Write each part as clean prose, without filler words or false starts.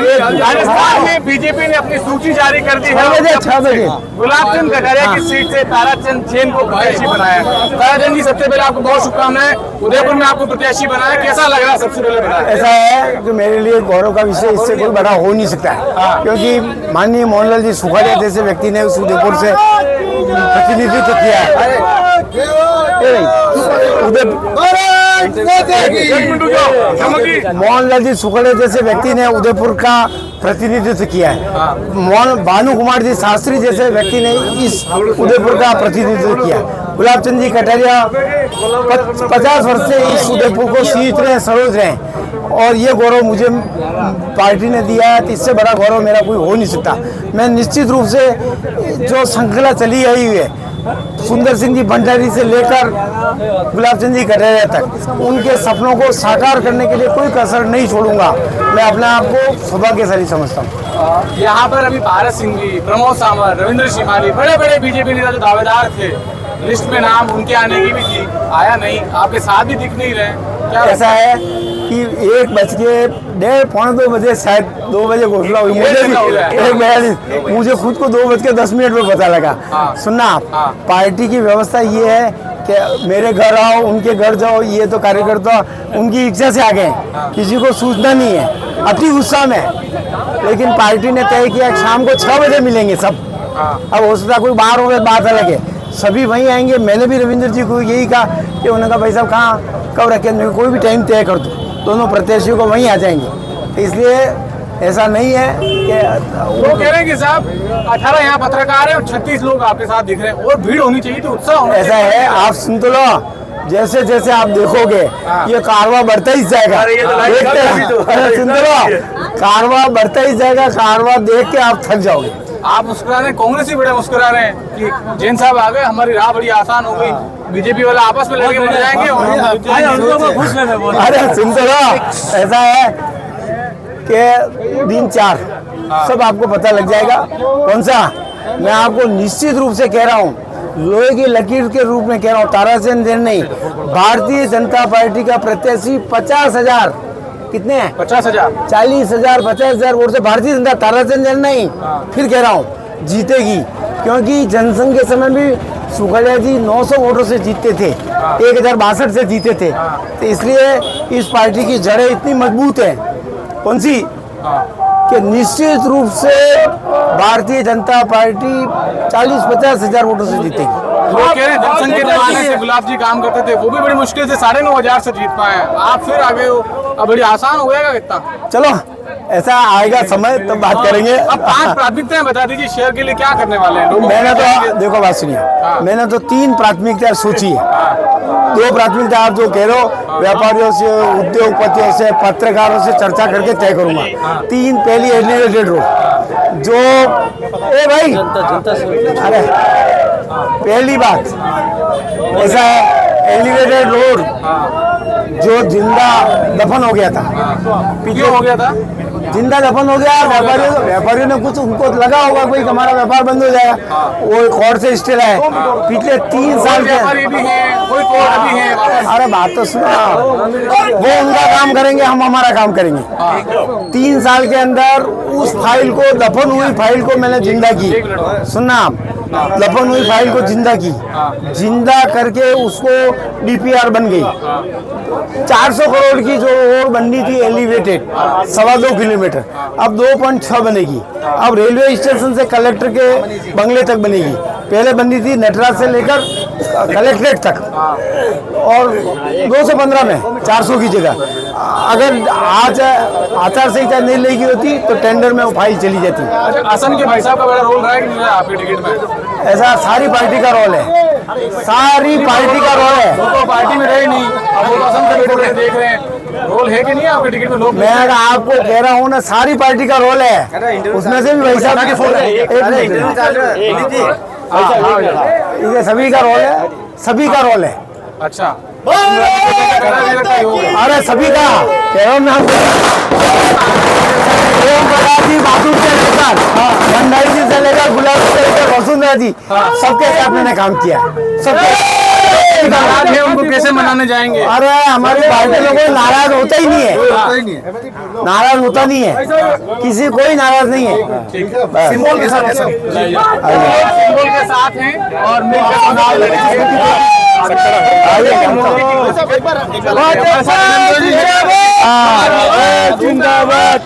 राजस्थान में बीजेपी ने अपनी सूची जारी कर दी है। 6 बजे गुलाब चंद कटारिया की सीट से ताराचंद जैन को प्रत्याशी बनाया। ताराचंद जी, सबसे पहले आपको बहुत शुभकामनाएं। उदयपुर में आपको प्रत्याशी बनाया, कैसा लग रहा है? सबसे पहले बताया। ऐसा है कि मेरे लिए गौरव का विषय इससे कोई बड़ा हो नहीं सकता है, क्योंकि माननीय मोहनलाल जी सुखाड़िया जैसे व्यक्ति ने उस उदयपुर से प्रतिनिधित्व किया है। मोहनलाल जी सुखाड़िया जैसे व्यक्ति ने उदयपुर का प्रतिनिधित्व किया है। भानु कुमार जी शास्त्री जैसे व्यक्ति ने इस उदयपुर का प्रतिनिधित्व किया। गुलाब चंद जी कटारिया 50 वर्ष से इस उदयपुर को सींच रहे हैं, सरोज रहे हैं, और ये गौरव मुझे पार्टी ने दिया है, तो इससे बड़ा गौरव मेरा कोई हो नहीं सकता। मैं निश्चित रूप से जो श्रृंखला चली आई हुई है सुंदर सिंह जी भंडारी से लेकर गुलाब चंद जी कटारिया तक, उनके सपनों को साकार करने के लिए कोई कसर नहीं छोड़ूंगा। मैं अपने आप को सौभाग्यशाली समझता हूँ। यहाँ पर अभी भारत सिंह जी, प्रमोद सावंत, रविंद्र शिमाली, बड़े बड़े बीजेपी नेता जो दावेदार थे, लिस्ट में नाम उनके आने की भी थी, आया नहीं, आपके साथ भी दिख नहीं रहे। क्या ऐसा है कि 1:01 पौने 2 बजे, शायद 2 बजे घोषणा हुई, मुझे खुद को 2:10 पर पता लगा। सुनना आप, पार्टी की व्यवस्था ये है कि मेरे घर आओ, उनके घर जाओ, ये तो कार्यकर्ता उनकी इच्छा से आ गए, किसी को सूचना नहीं है, अति गुस्सा में। लेकिन पार्टी ने तय किया शाम को 6 बजे मिलेंगे सब। अब हो सकता कोई बाहर हो गए, बात अलग है, सभी वहीं आएंगे। मैंने भी रविंद्र जी को यही कहा कि उन्होंने कहा भाई साहब कहाँ कब रखें, कोई भी टाइम तय कर दो, दोनों प्रत्याशियों को वहीं आ जाएंगे। तो इसलिए ऐसा नहीं है कि वो कह रहे हैं कि साहब 18 यहाँ पत्रकार हैं और 36 लोग आपके साथ दिख रहे हैं, और भीड़ होनी चाहिए, तो उत्साह होना चाहिए। ऐसा है, आप सुन तो लो, जैसे जैसे आप देखोगे ये कारवा बढ़ता ही जाएगा। सुन तो लो, कारवा बढ़ता ही जाएगा, कारवा देख के आप थक जाओगे। आप मुस्कुरा रहे हैं, कांग्रेस ही बड़े मुस्कुरा रहे हैं कि जैन साहब आ गए, हमारी राह बड़ी आसान हो गई, बीजेपी वाला आपस में लड़के मर जाएंगे। अरे सुन तो लो, ऐसा है कि दिन 4 सब आपको पता लग जाएगा कौन सा। मैं आपको निश्चित रूप से कह रहा हूँ, लोहे की लकीर के रूप में कह रहा हूँ, ताराचंद जैन नहीं, भारतीय जनता पार्टी का प्रत्याशी 50,000, कितने हैं? 50,000, 40,000, 50,000 वोट से भारतीय जनता, ताराचंद जैन नहीं, फिर कह रहा हूँ जीतेगी। क्योंकि जनसंघ के समय भी सुखाड़िया जी 900 वोटों से जीतते थे, 1062 से जीते थे। तो इसलिए इस पार्टी की जड़ें इतनी मजबूत है, कौन सी, कि निश्चित रूप से भारतीय जनता पार्टी 40-50 हजार वोटों से जीतेगी। वो कह रहे हैं जनसंघ के जमाने से गुलाब जी काम करते थे, वो भी बड़ी मुश्किल से 9,500 से जीत पाए, आप फिर आ गए हो, अब बड़ी आसान हो जाएगा कितना। चलो ऐसा आएगा समय तब बात करेंगे। अब 5 प्राथमिकताएं बता दीजिए, शहर के लिए क्या करने वाले हैं? मैंने तो देखो बात सुनिए, मैंने तो 3 प्राथमिकताएं सोची है। 2 प्राथमिकता आप जो कह रहे हो, व्यापारियों से, उद्योगपतियों से, पत्रकारों से चर्चा करके तय करूंगा। 3, पहली एलिवेटेड रोड जो भाई, अरे पहली बात ऐसा है, एलिवेटेड रोड जो जिंदा दफन हो गया था, क्यों हो गया था? जिंदा दफन हो गया। व्यापारियों ने कुछ उनको लगा होगा कोई हमारा व्यापार बंद हो जाएगा, वो कोर्ट से स्टे है। पिछले 3 साल के, अरे बात तो सुनो, वो उनका काम करेंगे, हम हमारा काम करेंगे। 3 साल के अंदर उस फाइल को, दफन हुई फाइल को मैंने जिंदा की। सुनना आप, दफन हुई फाइल को जिंदा की, जिंदा करके उसको DPR बन गई। 400 करोड़ की जो रोड बननी थी एलिवेटेड 2.25 किलोमीटर, अब 2.6 बनेगी। अब रेलवे स्टेशन से कलेक्टर के बंगले तक बनेगी, पहले बननी थी नटराज से लेकर कलेक्ट्रेट तक, और 215 में 400 की जगह। अगर आज आचार संहिता नहीं लगी होती तो टेंडर में वो फाइल चली जाती। अच्छा, असम के भाई साहब का बड़ा रोल रहा है कि नहीं रहा आपके टिकट में? ऐसा सारी पार्टी का रोल है, सारी पार्टी का रोल है। वो तो पार्टी में रहे नहीं, अब वो असम से देख रहे हैं, रोल है कि नहीं आपके टिकट में? लोग, मैं आपको कह रहा हूँ ना, सारी पार्टी का रोल है, उसमें से भी भाई साहब की फोन है, सभी का रोल है, सभी का रोल है। अच्छा, अरे सभी का कह रहा हूँ मैं, बहादुर से लेकर भंडारी जी से लेकर गुलाब से लेकर वसुंधरा जी, सबके साथ मैंने काम किया, सबके नहीं कर नाराज रहा। है उनको कैसे मनाने जाएंगे? अरे हमारी पार्टी में कोई नाराज होता ही नहीं है, नाराज होता नहीं है, किसी कोई नाराज नहीं है। सिंबल के साथ ऐसा सिंबल के साथ हैं और मिलकर चुनाव लड़ेंगे। जिंदाबाद।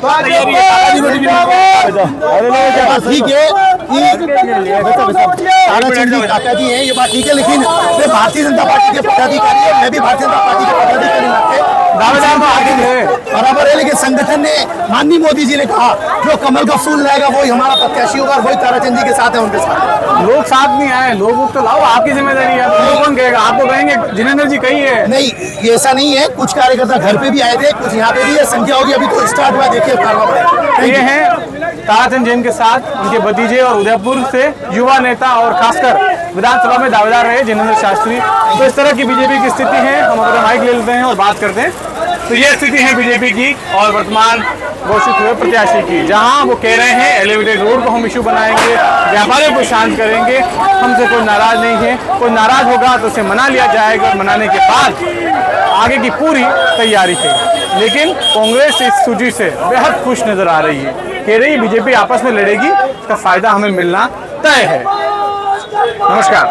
ठीक है ताराचंद जी काका जी हैं, ये बात ठीक है, लेकिन मैं भारतीय जनता पार्टी के पदाधिकारी है, मैं भी भारतीय जनता पार्टी के पदाधिकारी नाते दावेदार तो आगे है बराबर है, लेकिन संगठन ने माननीय मोदी जी ने कहा जो कमल का फूल रहेगा वही हमारा प्रत्याशी होगा और वही ताराचंद जी के साथ है, उनके साथ। लोग साथ नहीं आए, लोग तो लाओ, आपकी जिम्मेदारी है। आपको कौन कहेगा? आपको कहेंगे जिनेंद्र जी कही है। नहीं, ये ऐसा नहीं है, कुछ कार्यकर्ता घर पे भी आए थे, कुछ यहाँ पे भी है, संख्या होगी अभी तो स्टार्ट हुआ, देखिए ये हैं ताराचंद जैन के साथ उनके भतीजे और उदयपुर से युवा नेता और खासकर विधानसभा में दावेदार रहे जिनेंद्र शास्त्री। तो इस तरह की बीजेपी की स्थिति है। हम अपना माइक ले लेते हैं और बात करते हैं। तो ये स्थिति है बीजेपी की और वर्तमान घोषित हुए प्रत्याशी की, जहां वो कह रहे हैं एलिवेटेड रोड को हम इशू बनाएंगे, व्यापारियों को शांत करेंगे, हमसे कोई नाराज नहीं है, कोई नाराज होगा तो उसे मना लिया जाएगा और मनाने के बाद आगे की पूरी तैयारी है। लेकिन कांग्रेस इस सूची से बेहद खुश नजर आ रही है, कह रही बीजेपी आपस में लड़ेगी, इसका फायदा हमें मिलना तय है। नमस्कार।